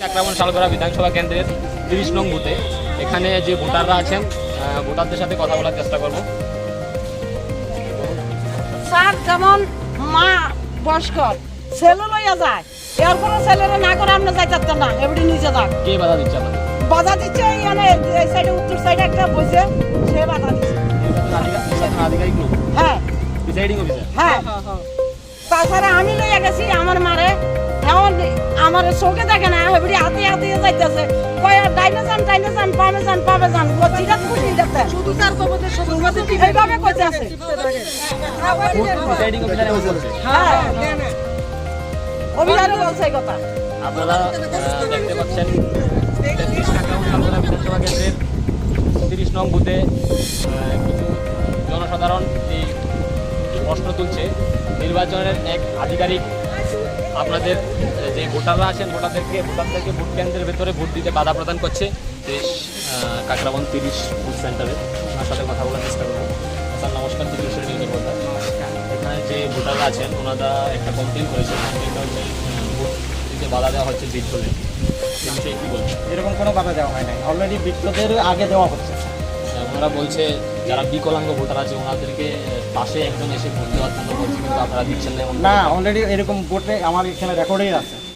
কাকরাবন শালগড়া বিধানসভা কেন্দ্রের 30 নং বুথে এখানে যে ভোটাররা আছেন ভোটারদের সাথে কথা বলার চেষ্টা করব। স্যার যেমন মা বয়স্কর ছেলে লইয়া যায় এরপরে ছেলেরা না করে আমরা যাইতাম না এবারে নিচে যাক কে বাধা দিচ্ছে আপনাদের? বাধা দিচ্ছে মানে এই সাইডে উত্তর সাইডে একটা বসে সে বাধা দিচ্ছে। আধিকারিক লোক, হ্যাঁ প্রিসাইডিং অফিসার। হ্যাঁ তাছাড়া আমি লইয়া গেছি আমার মারে এমন আমার চোখে দেখে না এবারে হাতে হাতে যাইতেছে কয় ডাইনে যান পামে যান পাবে যান ও চিরাত খুশি যাতে শুধু তার কবতে শুধু এইভাবে কইতে আছে। প্রিসাইডিং অফিসার এমন বলছে। হ্যাঁ অভিযানে বলছে এই কথা। আপনারা দেখতে পাচ্ছেন 33 কাকরাবন শালগড়া বিধানসভা কেন্দ্রের 30 নং বুথে কিছু জনসাধারণ এই প্রশ্ন তুলছে। নির্বাচনের এক আধিকারিক আপনাদের যে ভোটাররা আছেন ভোটারদেরকে ভোট কেন্দ্রের ভেতরে ভোট দিতে বাধা প্রদান করছে। কাকরাবন 30 বুথ সেন্টারে ওনার সাথে কথা বলার চেষ্টা করবো। স্যার নমস্কার, ত্রিপুরেশ্বরী নিউজের কথা। এখানে যে ভোটাররা আছেন ওনারা একটা কমপ্লেন করেছেন, কমপ্লেনটা হচ্ছে ভোট দিতে বাধা দেওয়া হচ্ছে বিট্টোলে। এই বিষয়ে কী বলছেন? এরকম কোনো বাধা দেওয়া হয় নাই, অলরেডি বিট্টোদের আগে দেওয়া হচ্ছে। ওনারা বলছে যারা বিকলাঙ্গ ভোটার আছে ওনাদেরকে পাশে একজন এসে ভোট দেওয়ার জন্য বলছে, কিন্তু আপনারা দিচ্ছেন না এমন। না, অলরেডি এরকম ভোটে আমার এখানে রেকর্ডেই আছে।